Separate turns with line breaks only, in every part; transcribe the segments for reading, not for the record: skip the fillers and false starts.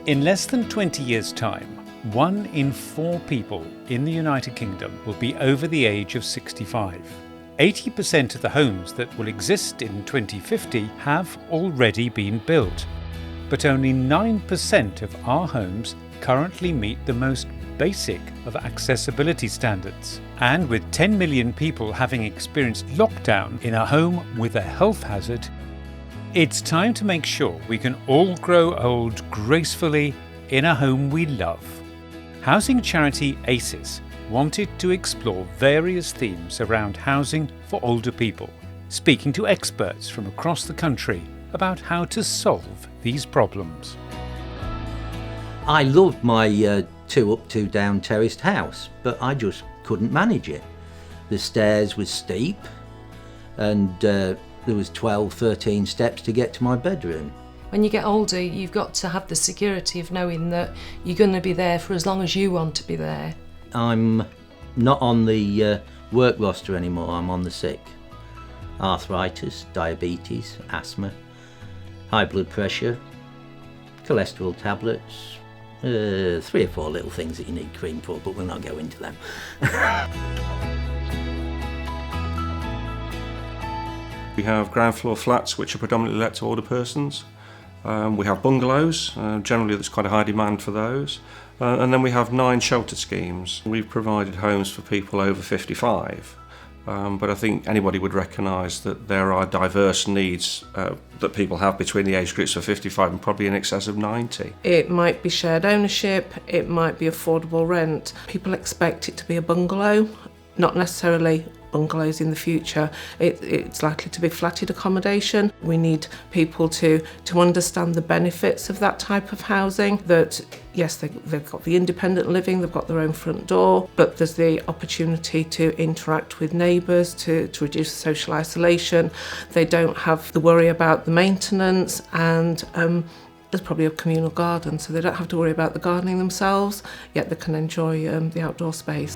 In less than 20 years' time, 1 in 4 people in the United Kingdom will be over the age of 65. 80% of the homes that will exist in 2050 have already been built, but only 9% of our homes currently meet the most basic of accessibility standards. And with 10 million people having experienced lockdown in a home with a health hazard, it's time to make sure we can all grow old gracefully in a home we love. Housing charity ACES wanted to explore various themes around housing for older people, speaking to experts from across the country about how to solve these problems.
I loved my 2 up, 2 down terraced house, but I just couldn't manage it. The stairs were steep and there was 12, 13 steps to get to my bedroom.
When you get older, you've got to have the security of knowing that you're going to be there for as long as you want to be there.
I'm not on the work roster anymore, I'm on the sick. Arthritis, diabetes, asthma, high blood pressure, cholesterol tablets, 3 or 4 little things that you need cream for, but we'll not go into them.
We have ground floor flats which are predominantly let to older persons. We have bungalows, generally there's quite a high demand for those. And then we have 9 shelter schemes. We've provided homes for people over 55. But I think anybody would recognise that there are diverse needs that people have between the age groups of 55 and probably in excess of 90.
It might be shared ownership, it might be affordable rent. People expect it to be a bungalow, not necessarily bungalows in the future. It's likely to be flatted accommodation. We need people to understand the benefits of that type of housing, that yes, they've got the independent living, they've got their own front door, but there's the opportunity to interact with neighbours, to reduce social isolation. They don't have the worry about the maintenance, and there's probably a communal garden, so they don't have to worry about the gardening themselves, yet they can enjoy the outdoor space.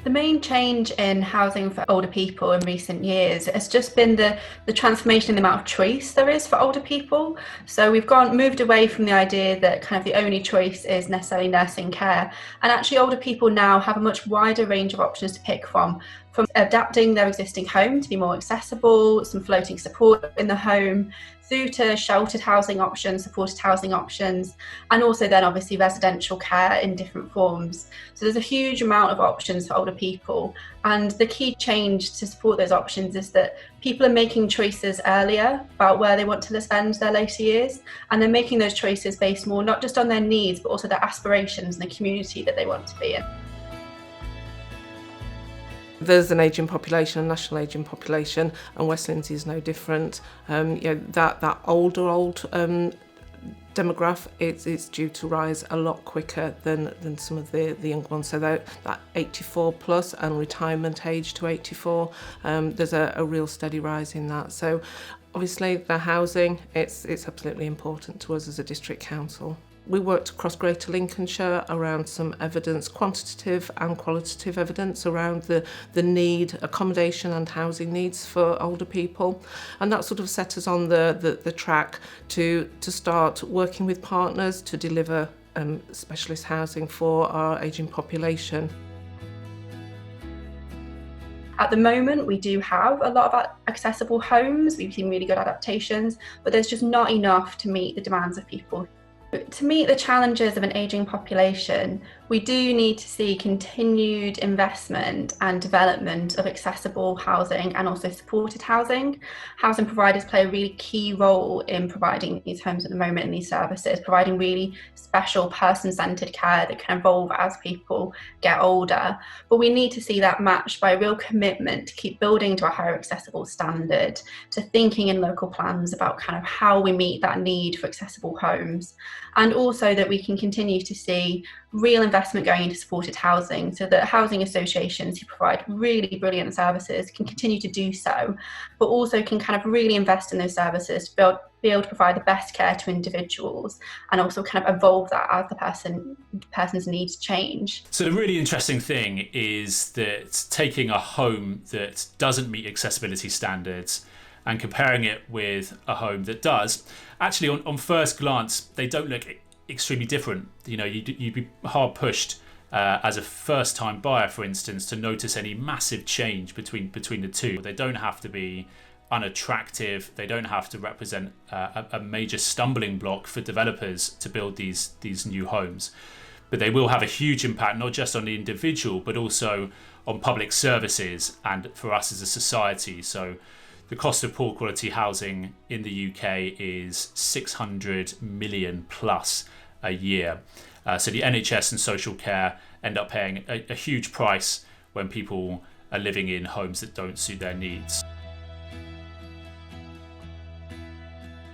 The main change in housing for older people in recent years has just been the transformation in the amount of choice there is for older people. So we've moved away from the idea that kind of the only choice is necessarily nursing care, and actually older people now have a much wider range of options to pick from adapting their existing home to be more accessible, some floating support in the home, through to sheltered housing options, supported housing options, and also then obviously residential care in different forms. So there's a huge amount of options for older people, and the key change to support those options is that people are making choices earlier about where they want to spend their later years, and they're making those choices based more not just on their needs but also their aspirations and the community that they want to be in.
There's an ageing population, a national ageing population, and West Lindsey is no different. That older demographic, it's due to rise a lot quicker than some of the young ones. So that 84 plus and retirement age to 84, there's a real steady rise in that. So obviously the housing, it's absolutely important to us as a district council. We worked across Greater Lincolnshire around some evidence, quantitative and qualitative evidence around the need, accommodation and housing needs for older people. And that sort of set us on the track to start working with partners to deliver specialist housing for our ageing population.
At the moment, we do have a lot of accessible homes. We've seen really good adaptations, but there's just not enough to meet the demands of people. To meet the challenges of an ageing population, we do need to see continued investment and development of accessible housing and also supported housing. Housing providers play a really key role in providing these homes at the moment and these services, providing really special person-centred care that can evolve as people get older. But we need to see that matched by a real commitment to keep building to a higher accessible standard, to thinking in local plans about kind of how we meet that need for accessible homes, and also that we can continue to see real investment going into supported housing so that housing associations who provide really brilliant services can continue to do so, but also can kind of really invest in those services to be able to provide the best care to individuals and also kind of evolve that as the person's needs change.
So the really interesting thing is that taking a home that doesn't meet accessibility standards and comparing it with a home that does, actually on first glance, they don't look extremely different. You'd be hard pushed as a first-time buyer, for instance, to notice any massive change between the two. They don't have to be unattractive. They don't have to represent a major stumbling block for developers to build these new homes. But they will have a huge impact, not just on the individual, but also on public services and for us as a society. So the cost of poor quality housing in the UK is 600 million plus a year. So the NHS and social care end up paying a huge price when people are living in homes that don't suit their needs.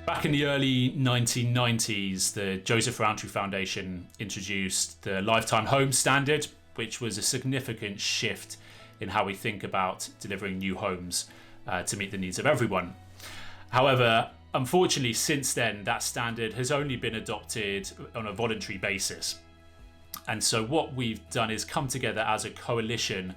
Back in the early 1990s, the Joseph Rowntree Foundation introduced the Lifetime Home Standard, which was a significant shift in how we think about delivering new homes to meet the needs of everyone. However, unfortunately, since then, that standard has only been adopted on a voluntary basis. And so what we've done is come together as a coalition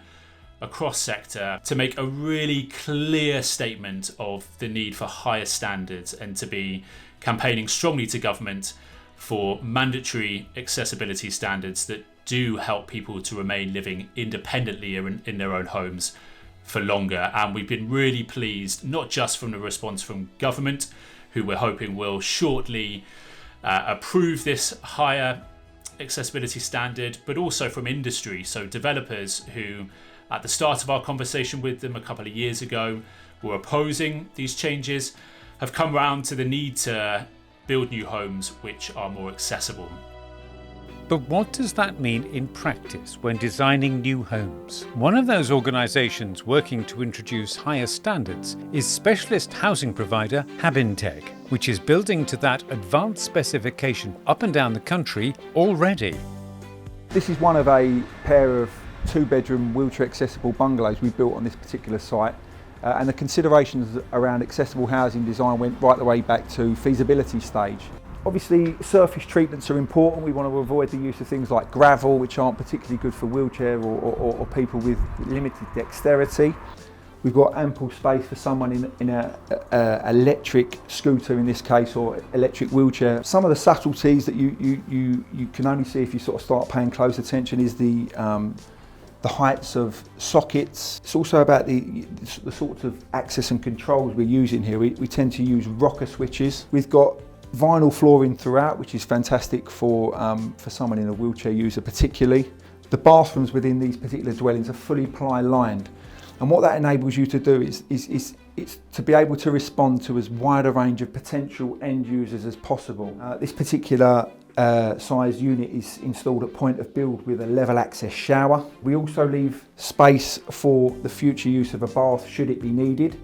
across sector to make a really clear statement of the need for higher standards and to be campaigning strongly to government for mandatory accessibility standards that do help people to remain living independently in their own homes for longer. And we've been really pleased, not just from the response from government, who we're hoping will shortly approve this higher accessibility standard, but also from industry. So developers who, at the start of our conversation with them a couple of years ago, were opposing these changes, have come round to the need to build new homes which are more accessible.
But what does that mean in practice when designing new homes? One of those organisations working to introduce higher standards is specialist housing provider Habinteg, which is building to that advanced specification up and down the country already.
This is one of a pair of 2-bedroom wheelchair accessible bungalows we built on this particular site, and the considerations around accessible housing design went right the way back to feasibility stage. Obviously, surface treatments are important. We want to avoid the use of things like gravel, which aren't particularly good for wheelchair or people with limited dexterity. We've got ample space for someone in a electric scooter in this case, or electric wheelchair. Some of the subtleties that you can only see if you sort of start paying close attention is the heights of sockets. It's also about the sorts of access and controls we're using here. We tend to use rocker switches. We've got vinyl flooring throughout, which is fantastic for someone in a wheelchair user particularly. The bathrooms within these particular dwellings are fully ply lined, and what that enables you to do is to be able to respond to as wide a range of potential end users as possible. This particular size unit is installed at point of build with a level access shower. We also leave space for the future use of a bath should it be needed.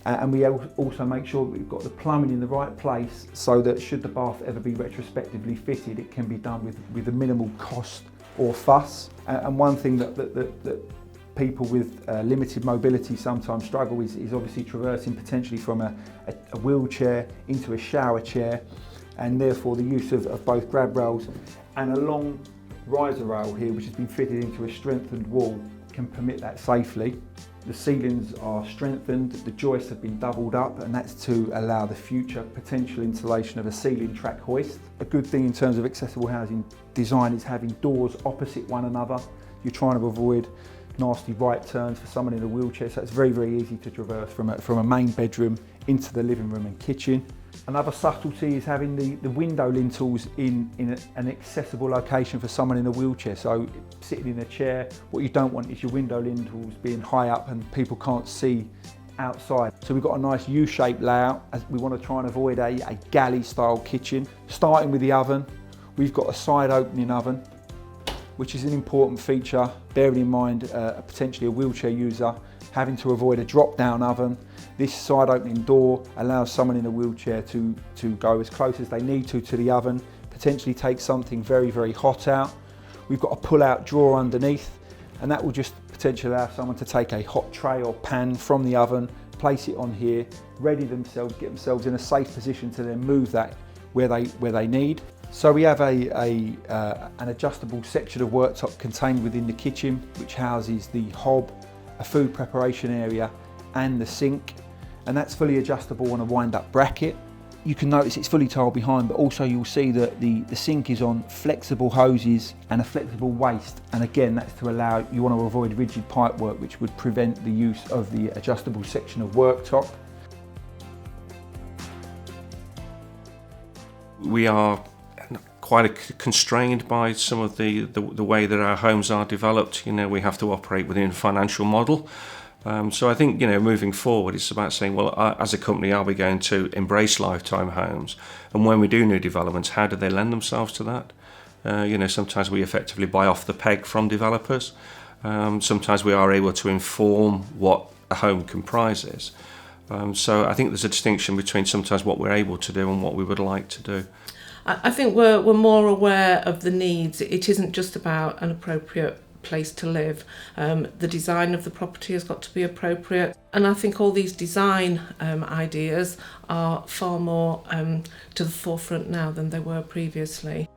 And we also make sure that we've got the plumbing in the right place so that should the bath ever be retrospectively fitted, it can be done with a minimal cost or fuss. And one thing that people with limited mobility sometimes struggle is obviously traversing potentially from a wheelchair into a shower chair, and therefore the use of both grab rails and a long riser rail here, which has been fitted into a strengthened wall, can permit that safely. The ceilings are strengthened, the joists have been doubled up, and that's to allow the future potential installation of a ceiling track hoist. A good thing in terms of accessible housing design is having doors opposite one another. You're trying to avoid nasty right turns for someone in a wheelchair, so it's very, very easy to traverse from a main bedroom into the living room and kitchen. Another subtlety is having the window lintels in an accessible location for someone in a wheelchair. So sitting in a chair, what you don't want is your window lintels being high up and people can't see outside. So we've got a nice U-shaped layout, as we want to try and avoid a galley style kitchen. Starting with the oven, we've got a side opening oven, which is an important feature, bearing in mind potentially a wheelchair user having to avoid a drop-down oven. This side opening door allows someone in a wheelchair to go as close as they need to the oven, potentially take something very, very hot out. We've got a pull-out drawer underneath, and that will just potentially allow someone to take a hot tray or pan from the oven, place it on here, ready themselves, get themselves in a safe position to then move that where they need. So we have an adjustable section of worktop contained within the kitchen, which houses the hob, a food preparation area and the sink. and that's fully adjustable on a wind-up bracket. You can notice it's fully tiled behind, but also you'll see that the sink is on flexible hoses and a flexible waste. And again, that's to allow, you want to avoid rigid pipework, which would prevent the use of the adjustable section of worktop.
We are quite constrained by some of the way that our homes are developed. You know, we have to operate within a financial model. So I think, you know, moving forward, it's about saying, well, as a company, are we going to embrace lifetime homes? And when we do new developments, how do they lend themselves to that? You know, sometimes we effectively buy off the peg from developers. Sometimes we are able to inform what a home comprises. So I think there's a distinction between sometimes what we're able to do and what we would like to do.
I think we're more aware of the needs. It isn't just about an appropriate place to live. The design of the property has got to be appropriate, and I think all these design ideas are far more to the forefront now than they were previously.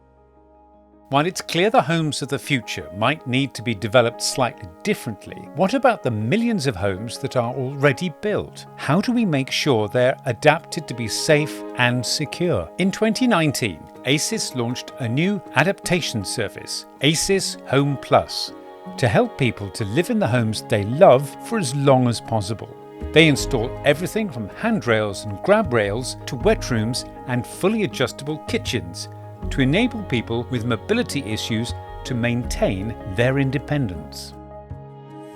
While it's clear the homes of the future might need to be developed slightly differently, what about the millions of homes that are already built? How do we make sure they're adapted to be safe and secure? In 2019, ACES launched a new adaptation service, ACES Home Plus, to help people to live in the homes they love for as long as possible. They install everything from handrails and grab rails to wet rooms and fully adjustable kitchens, to enable people with mobility issues to maintain their independence.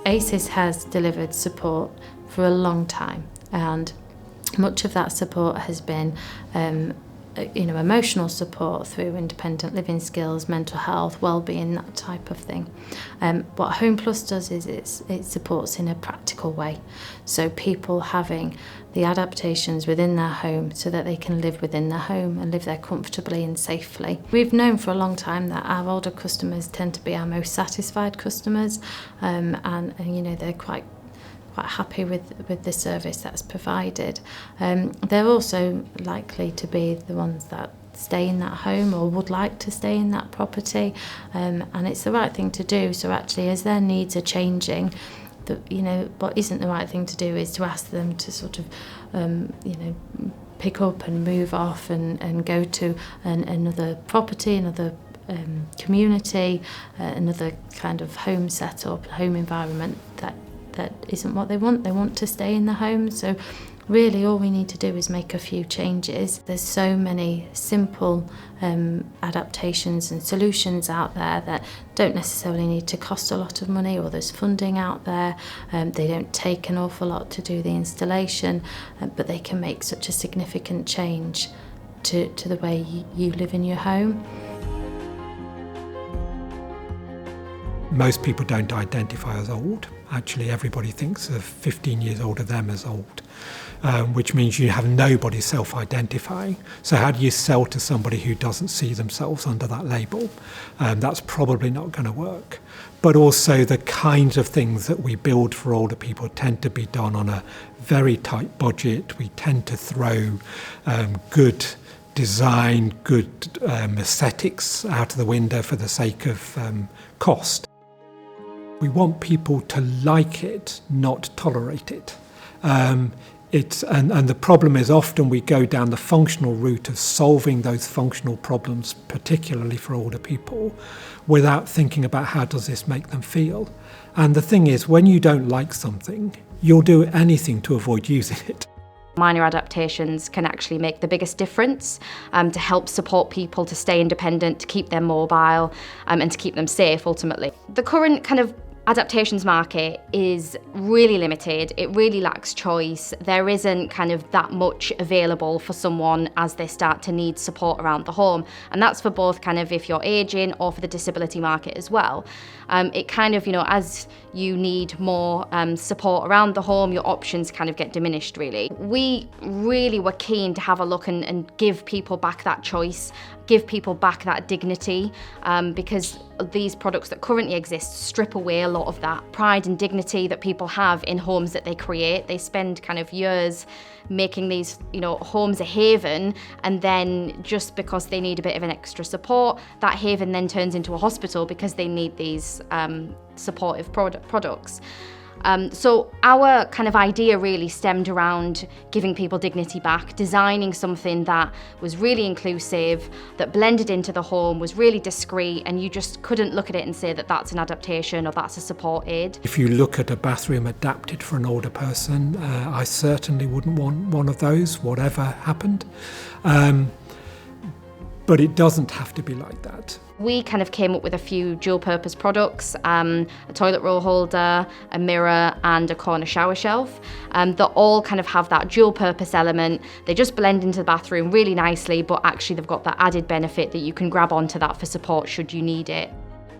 ACES has delivered support for a long time, and much of that support has been emotional support through independent living skills, mental health, well-being, that type of thing. What Home Plus does is it supports in a practical way, so people having the adaptations within their home so that they can live within their home and live there comfortably and safely. We've known for a long time that our older customers tend to be our most satisfied customers, and you know, they're quite happy with the service that's provided. They're also likely to be the ones that stay in that home or would like to stay in that property, and it's the right thing to do. So actually, as their needs are changing, what isn't the right thing to do is to ask them to sort of pick up and move off and go to another property, another community, another kind of home setup, home environment that isn't what they want. They want to stay in the home. So really all we need to do is make a few changes. There's so many simple adaptations and solutions out there that don't necessarily need to cost a lot of money, or there's funding out there. They don't take an awful lot to do the installation, but they can make such a significant change to the way you live in your home.
Most people don't identify as old. Actually, everybody thinks of 15 years older than them as old, which means you have nobody self-identifying. So how do you sell to somebody who doesn't see themselves under that label? That's probably not going to work. But also the kinds of things that we build for older people tend to be done on a very tight budget. We tend to throw good design, good aesthetics out of the window for the sake of cost. We want people to like it, not tolerate it. And the problem is often we go down the functional route of solving those functional problems, particularly for older people, without thinking about how does this make them feel. And the thing is, when you don't like something, you'll do anything to avoid using it.
Minor adaptations can actually make the biggest difference to help support people to stay independent, to keep them mobile, and to keep them safe ultimately. The current kind of adaptations market is really limited. It really lacks choice. There isn't kind of that much available for someone as they start to need support around the home. And that's for both kind of if you're aging or for the disability market as well. It kind of, as you need more support around the home, your options kind of get diminished really. We really were keen to have a look and give people back that choice, give people back that dignity, because these products that currently exist strip away a lot of that pride and dignity that people have in homes that they create. They spend kind of years making these, homes a haven, and then just because they need a bit of an extra support, that haven then turns into a hospital because they need these supportive products. So our kind of idea really stemmed around giving people dignity back, designing something that was really inclusive, that blended into the home, was really discreet, and you just couldn't look at it and say that that's an adaptation or that's a support aid.
If you look at a bathroom adapted for an older person, I certainly wouldn't want one of those, whatever happened. But it doesn't have to be like that.
We kind of came up with a few dual-purpose products, a toilet roll holder, a mirror and a corner shower shelf that all kind of have that dual-purpose element. They just blend into the bathroom really nicely, but actually they've got that added benefit that you can grab onto that for support should you need it.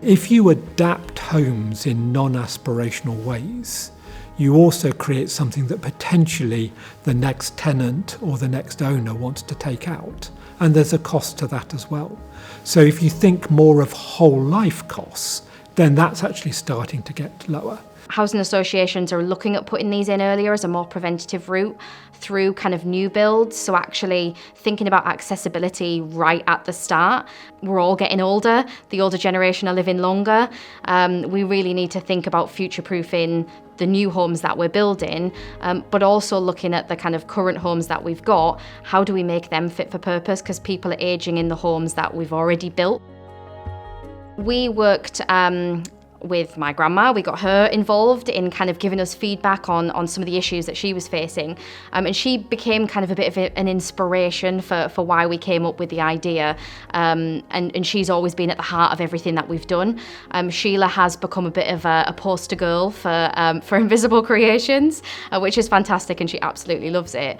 If you adapt homes in non-aspirational ways, you also create something that potentially the next tenant or the next owner wants to take out. And there's a cost to that as well. So if you think more of whole life costs, then that's actually starting to get lower.
Housing associations are looking at putting these in earlier as a more preventative route through kind of new builds. So actually thinking about accessibility right at the start. We're all getting older. The older generation are living longer. We really need to think about future-proofing the new homes that we're building, but also looking at the kind of current homes that we've got. How do we make them fit for purpose? Because people are aging in the homes that we've already built. We worked with my grandma. We got her involved in kind of giving us feedback on some of the issues that she was facing. And she became kind of a bit of an inspiration for why we came up with the idea. And she's always been at the heart of everything that we've done. Sheila has become a bit of a poster girl for Invisible Creations, which is fantastic, and she absolutely loves it.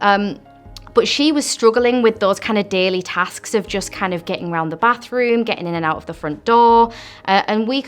But she was struggling with those kind of daily tasks of just kind of getting around the bathroom, getting in and out of the front door. And we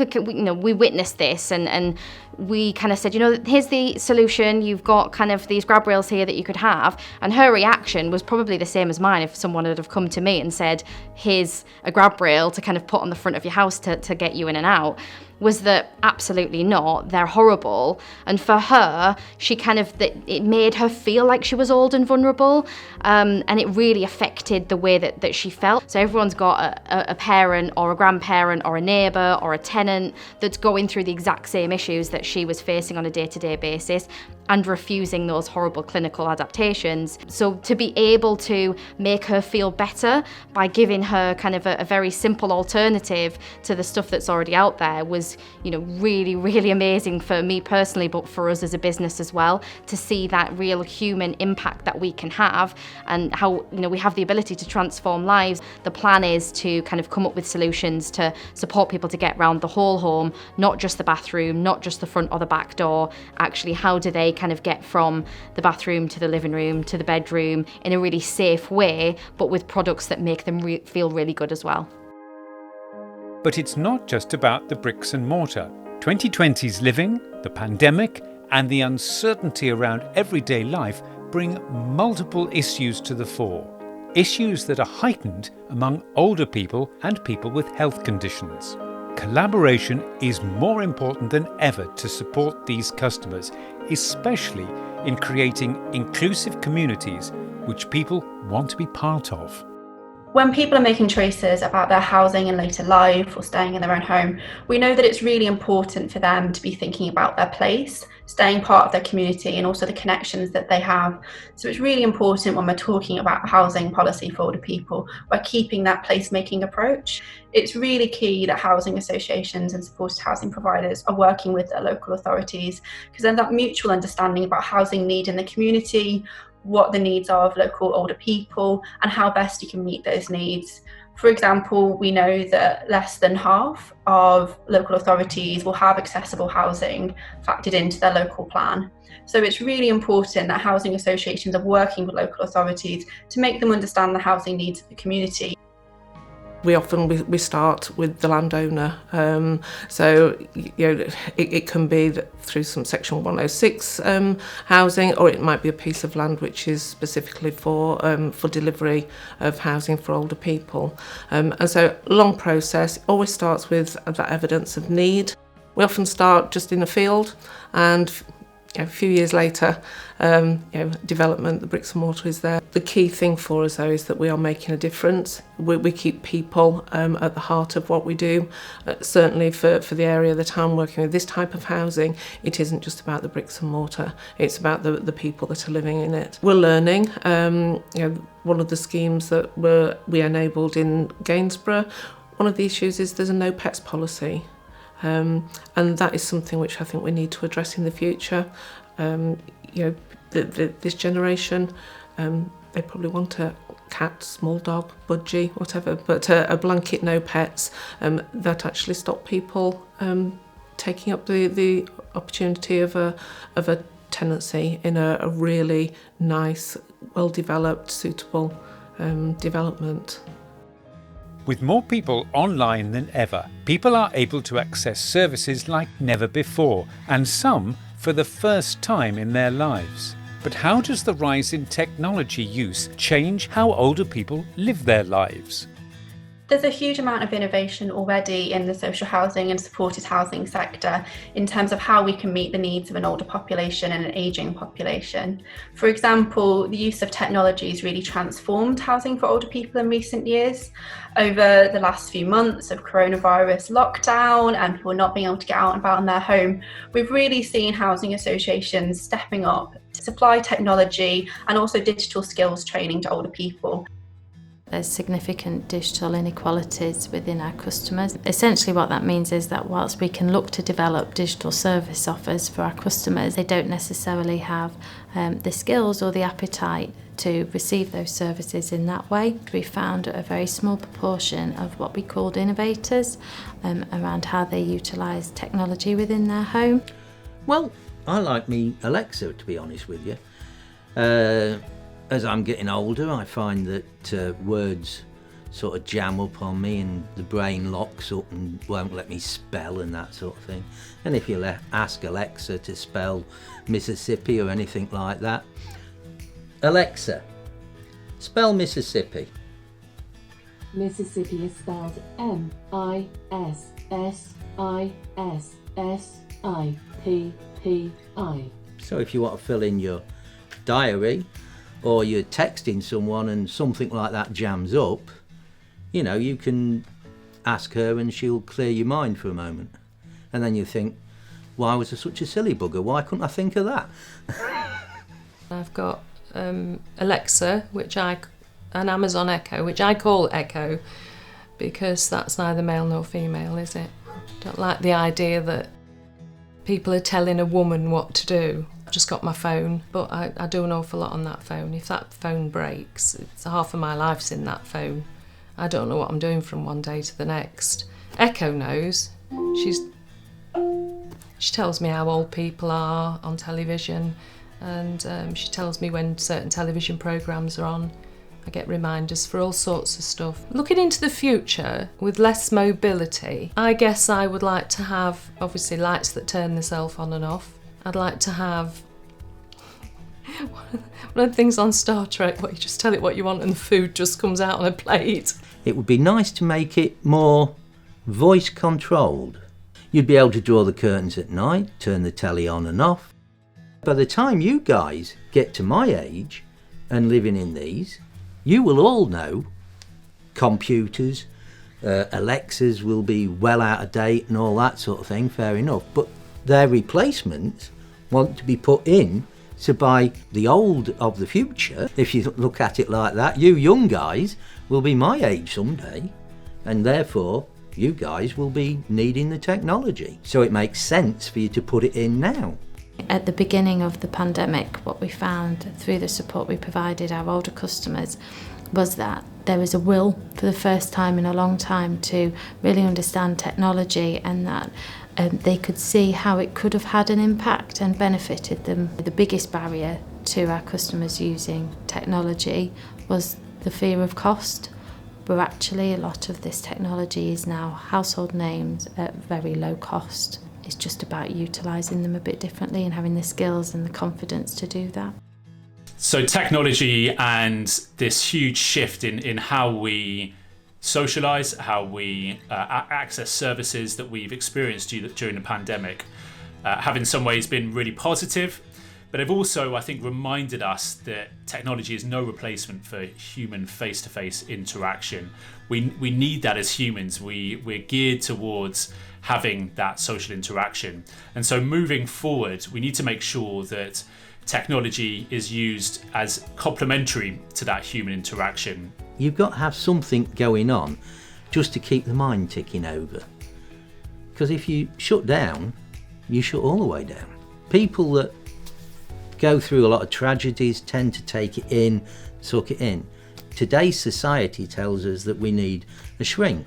witnessed this and we kind of said, here's the solution. You've got kind of these grab rails here that you could have. And her reaction was probably the same as mine if someone had have come to me and said, here's a grab rail to kind of put on the front of your house to get you in and out. Was that absolutely not, they're horrible. And for her, it made her feel like she was old and vulnerable, and it really affected the way that she felt. So everyone's got a parent or a grandparent or a neighbour or a tenant that's going through the exact same issues that she was facing on a day-to-day basis and refusing those horrible clinical adaptations. So to be able to make her feel better by giving her kind of a very simple alternative to the stuff that's already out there was, really, really amazing for me personally, but for us as a business as well, to see that real human impact that we can have and how, we have the ability to transform lives. The plan is to kind of come up with solutions to support people to get around the whole home, not just the bathroom, not just the front or the back door. Actually, how do they kind of get from the bathroom to the living room to the bedroom in a really safe way, but with products that make them feel really good as well.
But it's not just about the bricks and mortar. 2020's living, the pandemic, and the uncertainty around everyday life bring multiple issues to the fore. Issues that are heightened among older people and people with health conditions. Collaboration is more important than ever to support these customers, especially in creating inclusive communities which people want to be part of.
When people are making choices about their housing in later life or staying in their own home, we know that it's really important for them to be thinking about their place, staying part of their community and also the connections that they have. So it's really important when we're talking about housing policy for older people, we're keeping that placemaking approach. It's really key that housing associations and supported housing providers are working with their local authorities, because then that mutual understanding about housing need in the community, what the needs are of local older people and how best you can meet those needs. For example, we know that less than half of local authorities will have accessible housing factored into their local plan. So it's really important that housing associations are working with local authorities to make them understand the housing needs of the community.
We often start with the landowner, so it can be through some Section 106 housing, or it might be a piece of land which is specifically for delivery of housing for older people. And so long process always starts with that evidence of need. We often start just in a field and a few years later, development, the bricks and mortar is there. The key thing for us though is that we are making a difference. We keep people at the heart of what we do. Certainly for the area that I'm working with, this type of housing, it isn't just about the bricks and mortar, it's about the people that are living in it. We're learning. One of the schemes that we enabled in Gainsborough, one of the issues is there's a no pets policy. And that is something which I think we need to address in the future. This generation, they probably want a cat, small dog, budgie, whatever, but a blanket no pets, that actually stop people taking up the opportunity of a tenancy in a really nice, well-developed, suitable development.
With more people online than ever, people are able to access services like never before, and some for the first time in their lives. But how does the rise in technology use change how older people live their lives?
There's a huge amount of innovation already in the social housing and supported housing sector in terms of how we can meet the needs of an older population and an ageing population. For example, the use of technology has really transformed housing for older people in recent years. Over the last few months of coronavirus lockdown and people not being able to get out and about in their home, we've really seen housing associations stepping up to supply technology and also digital skills training to older people.
There's significant digital inequalities within our customers. Essentially what that means is that whilst we can look to develop digital service offers for our customers, they don't necessarily have the skills or the appetite to receive those services in that way. We found a very small proportion of what we called innovators around how they utilise technology within their home.
Well, I like me Alexa, to be honest with you. As I'm getting older, I find that words sort of jam up on me and the brain locks up and won't let me spell and that sort of thing. And if you ask Alexa to spell Mississippi or anything like that, Alexa, spell Mississippi.
Mississippi is spelled M-I-S-S-I-S-S-I-P-P-I.
So if you want to fill in your diary, or you're texting someone and something like that jams up, you can ask her and she'll clear your mind for a moment. And then you think, why was I such a silly bugger? Why couldn't I think of that?
I've got Alexa, and Amazon Echo, which I call Echo because that's neither male nor female, is it? Don't like the idea that people are telling a woman what to do. I've just got my phone, but I do an awful lot on that phone. If that phone breaks, it's half of my life's in that phone. I don't know what I'm doing from one day to the next. Echo knows. She tells me how old people are on television, and she tells me when certain television programmes are on. I get reminders for all sorts of stuff. Looking into the future with less mobility, I guess I would like to have, obviously, lights that turn themselves on and off. I'd like to have one of the things on Star Trek where you just tell it what you want and the food just comes out on a plate.
It would be nice to make it more voice controlled. You'd be able to draw the curtains at night, turn the telly on and off. By the time you guys get to my age and living in these, you will all know computers, Alexas will be well out of date and all that sort of thing, fair enough. But their replacements want to be put in to buy the old of the future. If you look at it like that, you young guys will be my age someday, and therefore you guys will be needing the technology. So it makes sense for you to put it in now.
At the beginning of the pandemic, what we found through the support we provided our older customers was that there was a will for the first time in a long time to really understand technology, and that they could see how it could have had an impact and benefited them. The biggest barrier to our customers using technology was the fear of cost, but actually a lot of this technology is now household names at very low cost. It's just about utilising them a bit differently and having the skills and the confidence to do that.
So technology and this huge shift in how we socialise, how we access services that we've experienced during the pandemic. have in some ways been really positive, but they've also, I think, reminded us that technology is no replacement for human face-to-face interaction. We need that as humans. We're geared towards having that social interaction. And so moving forward, we need to make sure that technology is used as complementary to that human interaction.
You've got to have something going on just to keep the mind ticking over. Because if you shut down, you shut all the way down. People that go through a lot of tragedies tend to take it in, suck it in. Today's society tells us that we need a shrink.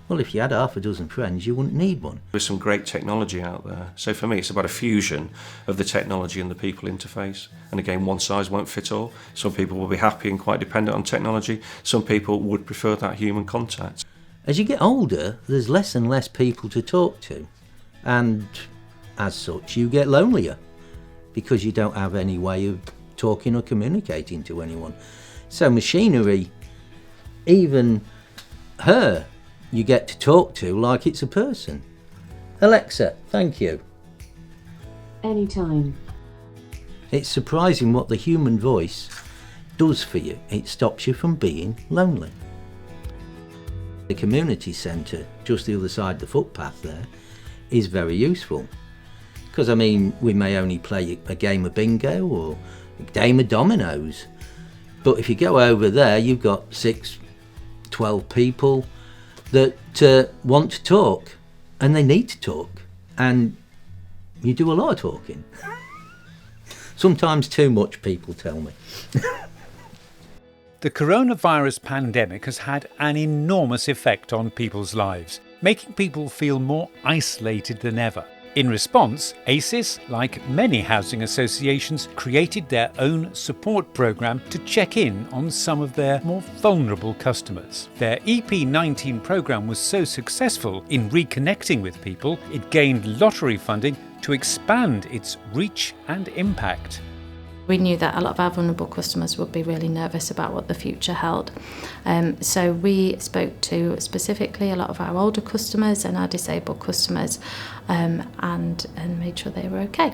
Well, if you had half a dozen friends, you wouldn't need one.
There's some great technology out there. So for me, it's about a fusion of the technology and the people interface. And again, one size won't fit all. Some people will be happy and quite dependent on technology. Some people would prefer that human contact.
As you get older, there's less and less people to talk to. And as such, you get lonelier because you don't have any way of talking or communicating to anyone. So machinery, even her, you get to talk to like it's a person. Alexa, thank you.
Anytime.
It's surprising what the human voice does for you. It stops you from being lonely. The community centre, just the other side of the footpath there, is very useful. Because, I mean, we may only play a game of bingo or a game of dominoes. But if you go over there, you've got 6, 12 people that want to talk, and they need to talk, and you do a lot of talking. Sometimes too much, people tell me.
The coronavirus pandemic has had an enormous effect on people's lives, making people feel more isolated than ever. In response, ACES, like many housing associations, created their own support programme to check in on some of their more vulnerable customers. Their EP19 programme was so successful in reconnecting with people, it gained lottery funding to expand its reach and impact.
We knew that a lot of our vulnerable customers would be really nervous about what the future held. So we spoke to specifically a lot of our older customers and our disabled customers and made sure they were okay.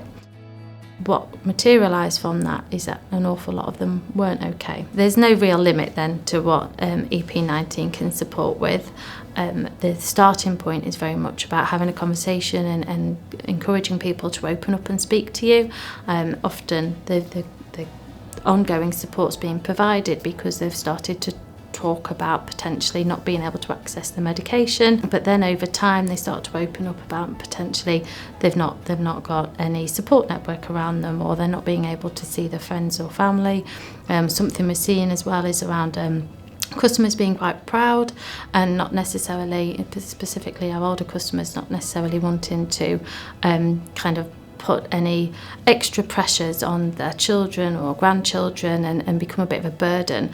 What materialised from that is that an awful lot of them weren't okay. There's no real limit then to what EP19 can support with. The starting point is very much about having a conversation and encouraging people to open up and speak to you. Often the ongoing support's being provided because they've started to talk about potentially not being able to access the medication, but then over time they start to open up about potentially they've not got any support network around them, or they're not being able to see their friends or family. Something we're seeing as well is around customers being quite proud and not necessarily, specifically our older customers, not necessarily wanting to kind of put any extra pressures on their children or grandchildren and become a bit of a burden.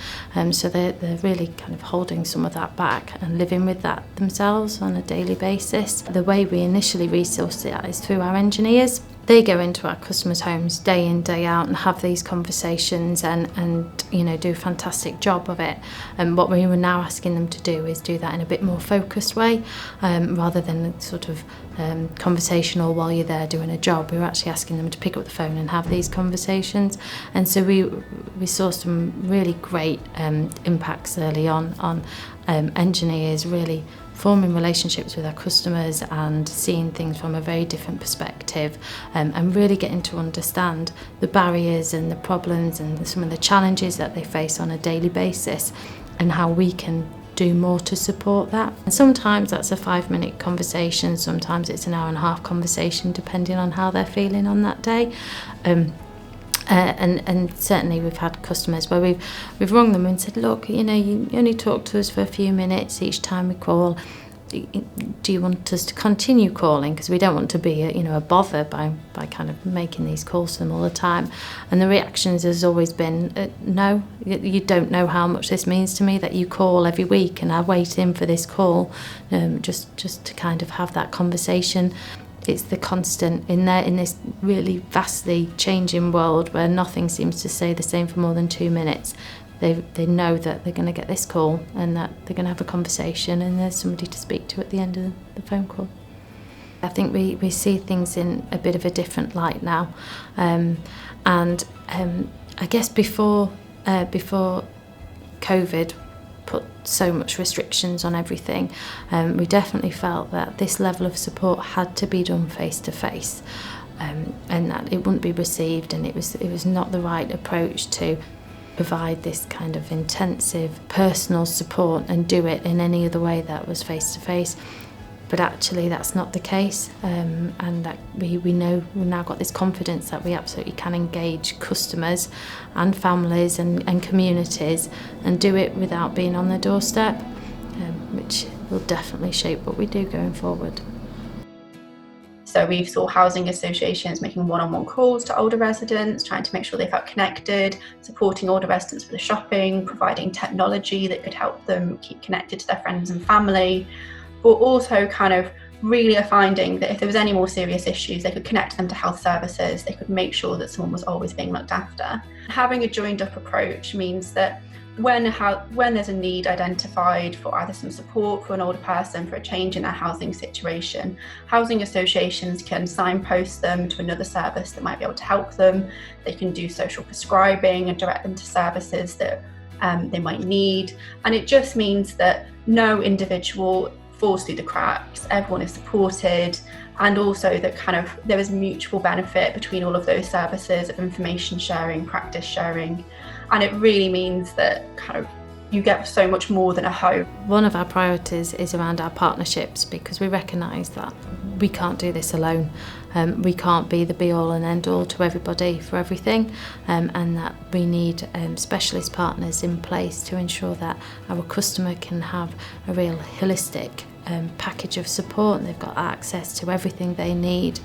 So they're really kind of holding some of that back and living with that themselves on a daily basis. The way we initially resource it is through our engineers. They go into our customers' homes day in, day out and have these conversations and you know, do a fantastic job of it. And what we were now asking them to do is do that in a bit more focused way, rather than sort of conversational while you're there doing a job. We were actually asking them to pick up the phone and have these conversations. And so we saw some really great impacts early on engineers really forming relationships with our customers and seeing things from a very different perspective, and really getting to understand the barriers and the problems and some of the challenges that they face on a daily basis and how we can do more to support that. And sometimes that's a 5-minute conversation, sometimes it's an hour and a half conversation depending on how they're feeling on that day. And certainly we've had customers where we've rung them and said, look, you know, you only talk to us for a few minutes each time we call. Do you want us to continue calling? Because we don't want to be a bother by kind of making these calls to them all the time. And the reactions has always been, no, you don't know how much this means to me that you call every week and I wait in for this call, just to kind of have that conversation. It's the constant in this really vastly changing world where nothing seems to stay the same for more than 2 minutes. They know that they're going to get this call and that they're going to have a conversation and there's somebody to speak to at the end of the phone call. I think we see things in a bit of a different light now, and I guess before COVID put so much restrictions on everything, we definitely felt that this level of support had to be done face to face, and that it wouldn't be received, and it was not the right approach to provide this kind of intensive personal support and do it in any other way that was face to face. But actually that's not the case, and that we know we've now got this confidence that we absolutely can engage customers and families and communities and do it without being on the doorstep, which will definitely shape what we do going forward.
So we saw housing associations making one-on-one calls to older residents, trying to make sure they felt connected, supporting older residents with the shopping, providing technology that could help them keep connected to their friends and family, but also kind of really finding that if there was any more serious issues, they could connect them to health services, they could make sure that someone was always being looked after. Having a joined up approach means that when there's a need identified for either some support for an older person, for a change in their housing situation, housing associations can signpost them to another service that might be able to help them. They can do social prescribing and direct them to services that they might need. And it just means that no individual falls through the cracks, everyone is supported, and also that kind of there is mutual benefit between all of those services of information sharing, practice sharing, and it really means that kind of you get so much more than a home.
One of our priorities is around our partnerships, because we recognise that we can't do this alone. We can't be the be-all and end-all to everybody for everything, and that we need specialist partners in place to ensure that our customer can have a real holistic package of support, and they've got access to everything they need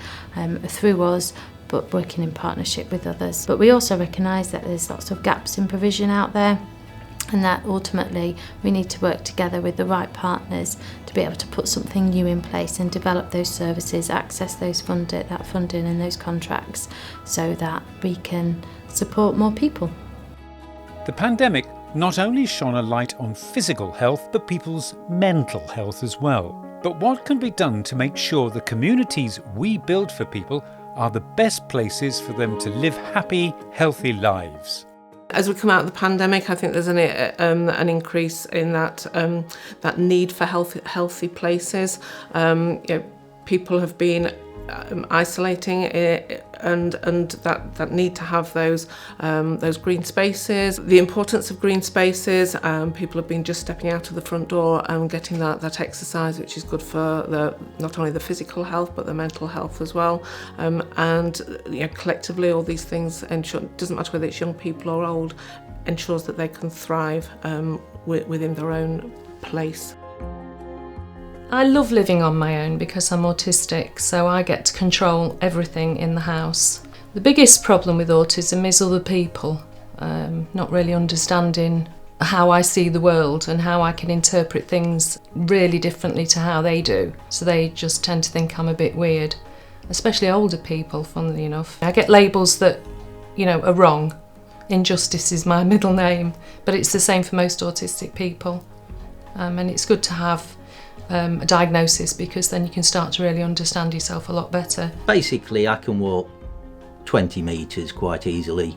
through us, but working in partnership with others. But we also recognise that there's lots of gaps in provision out there, and that ultimately we need to work together with the right partners to be able to put something new in place and develop those services, access that funding and those contracts, so that we can support more people.
The pandemic not only shone a light on physical health, but people's mental health as well. But what can be done to make sure the communities we build for people are the best places for them to live happy, healthy lives?
As we come out of the pandemic, I think there's an increase in that need for healthy places. People have been isolating and that need to have those green spaces. The importance of green spaces. People have been just stepping out of the front door and getting that exercise, which is good for not only the physical health but the mental health as well. And collectively, all these things ensure, doesn't matter whether it's young people or old, ensures that they can thrive within their own place.
I love living on my own because I'm autistic, so I get to control everything in the house. The biggest problem with autism is other people, not really understanding how I see the world and how I can interpret things really differently to how they do. So they just tend to think I'm a bit weird, especially older people, funnily enough. I get labels that, are wrong. Injustice is my middle name, but it's the same for most autistic people. And it's good to have a diagnosis, because then you can start to really understand yourself a lot better.
Basically, I can walk 20 metres quite easily.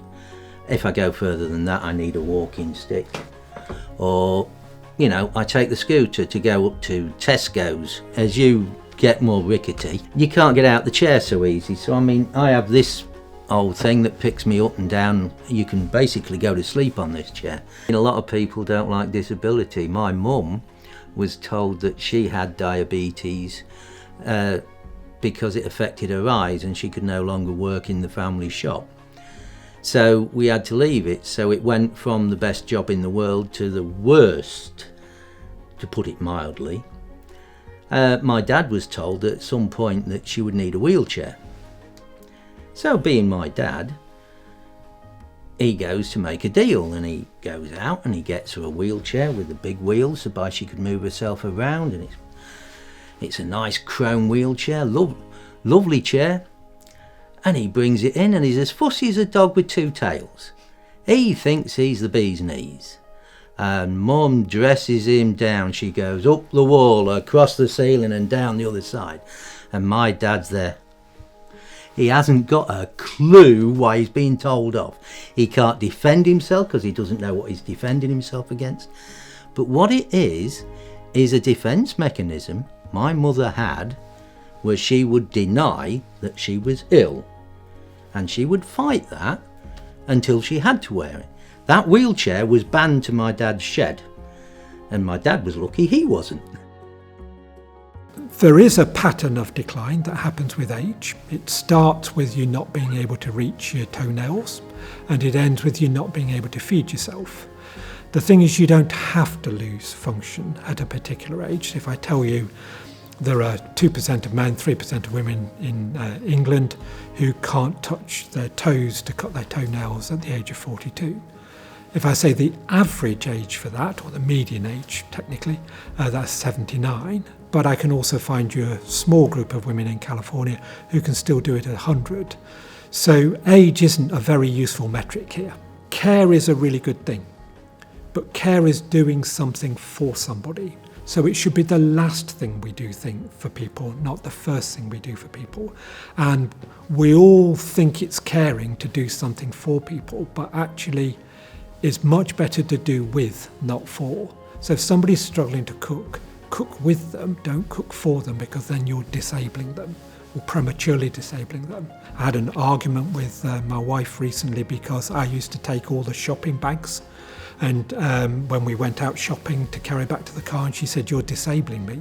If I go further than that, I need a walking stick. Or, I take the scooter to go up to Tesco's. As you get more rickety, you can't get out the chair so easy. So, I have this old thing that picks me up and down. You can basically go to sleep on this chair. A lot of people don't like disability. My mum was told that she had diabetes because it affected her eyes and she could no longer work in the family shop. So we had to leave it. So it went from the best job in the world to the worst, to put it mildly. My dad was told at some point that she would need a wheelchair. So being my dad, he goes to make a deal, and he goes out and he gets her a wheelchair with the big wheels so she could move herself around, and it's a nice chrome wheelchair, lovely chair, and he brings it in and he's as fussy as a dog with two tails. He thinks he's the bee's knees, and Mum dresses him down. She goes up the wall, across the ceiling and down the other side, and my dad's there. He hasn't got a clue why he's being told off. He can't defend himself because he doesn't know what he's defending himself against. But what it is a defence mechanism my mother had, where she would deny that she was ill. And she would fight that until she had to wear it. That wheelchair was banned to my dad's shed. And my dad was lucky he wasn't.
There is a pattern of decline that happens with age. It starts with you not being able to reach your toenails, and it ends with you not being able to feed yourself. The thing is, you don't have to lose function at a particular age. If I tell you there are 2% of men, 3% of women in England who can't touch their toes to cut their toenails at the age of 42. If I say the average age for that, or the median age technically, that's 79. But I can also find you a small group of women in California who can still do it at 100. So age isn't a very useful metric here. Care is a really good thing, but care is doing something for somebody. So it should be the last thing we do for people, not the first thing we do for people. And we all think it's caring to do something for people, but actually it's much better to do with, not for. So if somebody's struggling to cook with them, don't cook for them, because then you're disabling them or prematurely disabling them. I had an argument with my wife recently because I used to take all the shopping bags, and when we went out shopping to carry back to the car, and she said, "You're disabling me."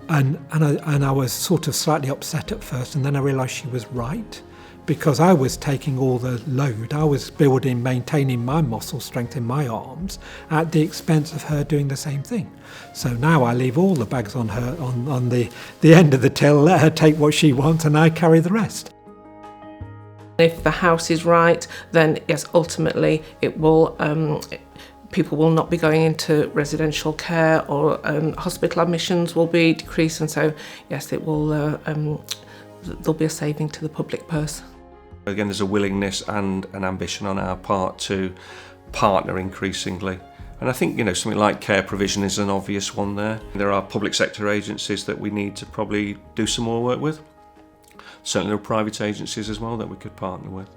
And I was sort of slightly upset at first, and then I realised she was right, because I was taking all the load. I was maintaining my muscle strength in my arms at the expense of her doing the same thing. So now I leave all the bags on her, on the end of the till, let her take what she wants, and I carry the rest.
If the house is right, then yes, ultimately it will. People will not be going into residential care, or hospital admissions will be decreased, and so yes, it will. There'll be a saving to the public purse.
Again, there's a willingness and an ambition on our part to partner increasingly. And I think, something like care provision is an obvious one there. There are public sector agencies that we need to probably do some more work with. Certainly there are private agencies as well that we could partner with.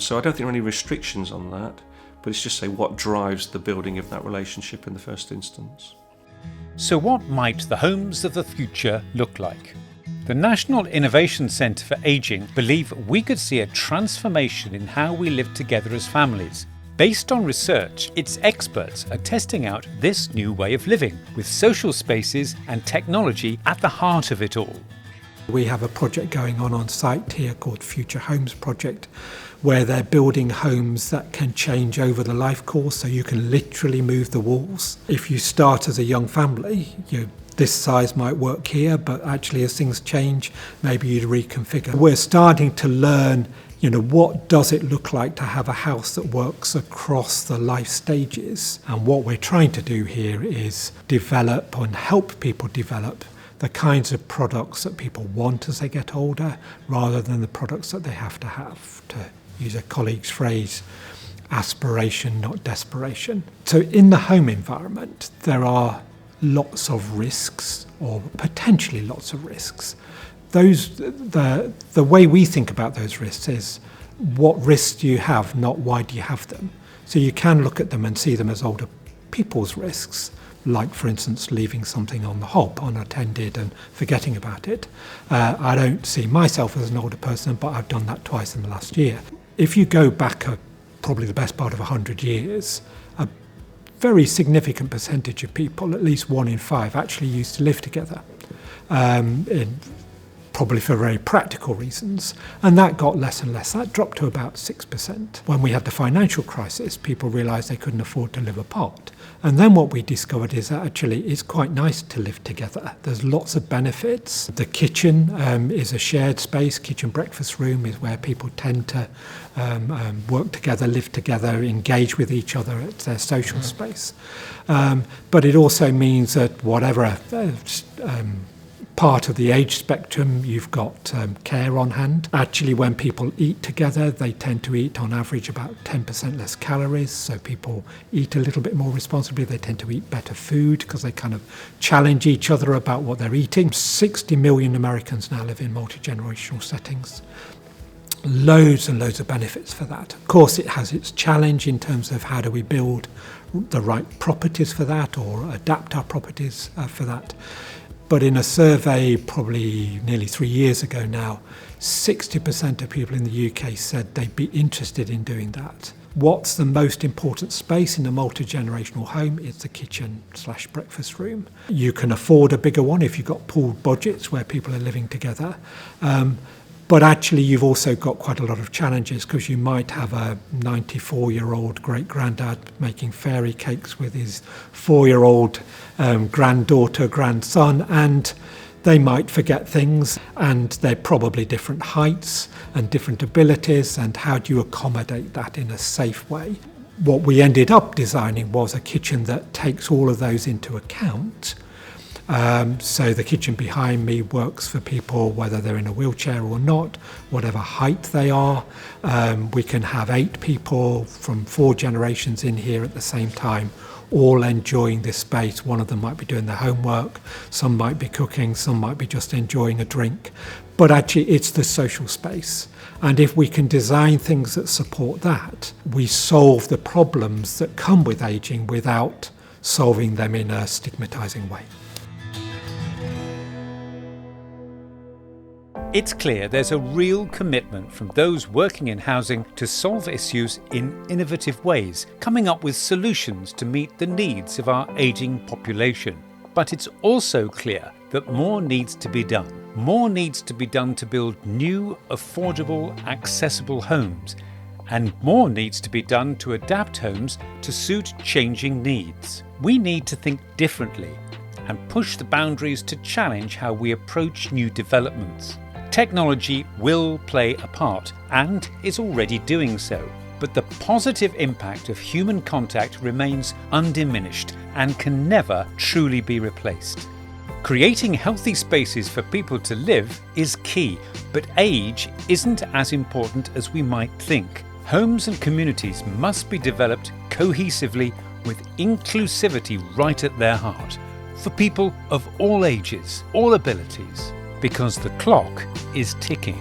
So I don't think there are any restrictions on that, but it's just what drives the building of that relationship in the first instance.
So what might the homes of the future look like? The National Innovation Centre for Ageing believe we could see a transformation in how we live together as families. Based on research, its experts are testing out this new way of living, with social spaces and technology at the heart of it all.
We have a project going on site here called Future Homes Project, where they're building homes that can change over the life course, so you can literally move the walls. If you start as a young family, this size might work here, but actually as things change, maybe you'd reconfigure. We're starting to learn, what does it look like to have a house that works across the life stages? And what we're trying to do here is develop and help people develop the kinds of products that people want as they get older, rather than the products that they have. To use a colleague's phrase, aspiration, not desperation. So in the home environment, there are lots of risks, or potentially lots of risks. The way we think about those risks is, what risks do you have, not why do you have them? So you can look at them and see them as older people's risks, like, for instance, leaving something on the hob unattended and forgetting about it. I don't see myself as an older person, but I've done that twice in the last year. If you go back probably the best part of 100 years, a very significant percentage of people, at least 1 in 5, actually used to live together, probably for very practical reasons, and that got less and less. That dropped to about 6%. When we had the financial crisis, people realised they couldn't afford to live apart. And then what we discovered is that actually it's quite nice to live together. There's lots of benefits. The kitchen is a shared space. Kitchen breakfast room is where people tend to work together, live together, engage with each other. It's their social space. But it also means that whatever part of the age spectrum. You've got care on hand. Actually, when people eat together, they tend to eat on average about 10% less calories. So people eat a little bit more responsibly. They tend to eat better food because they kind of challenge each other about what they're eating. 60 million Americans now live in multi-generational settings. Loads and loads of benefits for that. Of course, it has its challenge in terms of how do we build the right properties for that or adapt our properties for that. But in a survey probably nearly 3 years ago now, 60% of people in the UK said they'd be interested in doing that. What's the most important space in a multi-generational home? It's the kitchen/breakfast room. You can afford a bigger one if you've got pooled budgets where people are living together. But actually you've also got quite a lot of challenges because you might have a 94-year-old great-granddad making fairy cakes with his 4-year-old granddaughter, grandson, and they might forget things, and they're probably different heights and different abilities, and how do you accommodate that in a safe way? What we ended up designing was a kitchen that takes all of those into account. So the kitchen behind me works for people whether they're in a wheelchair or not, whatever height they are. We can have 8 people from 4 generations in here at the same time, all enjoying this space. One of them might be doing their homework, some might be cooking, some might be just enjoying a drink. But actually it's the social space. And if we can design things that support that, we solve the problems that come with ageing without solving them in a stigmatising way.
It's clear there's a real commitment from those working in housing to solve issues in innovative ways, coming up with solutions to meet the needs of our ageing population. But it's also clear that more needs to be done. More needs to be done to build new, affordable, accessible homes. And more needs to be done to adapt homes to suit changing needs. We need to think differently and push the boundaries to challenge how we approach new developments. Technology will play a part and is already doing so, but the positive impact of human contact remains undiminished and can never truly be replaced. Creating healthy spaces for people to live is key, but age isn't as important as we might think. Homes and communities must be developed cohesively with inclusivity right at their heart, for people of all ages, all abilities, because the clock is ticking.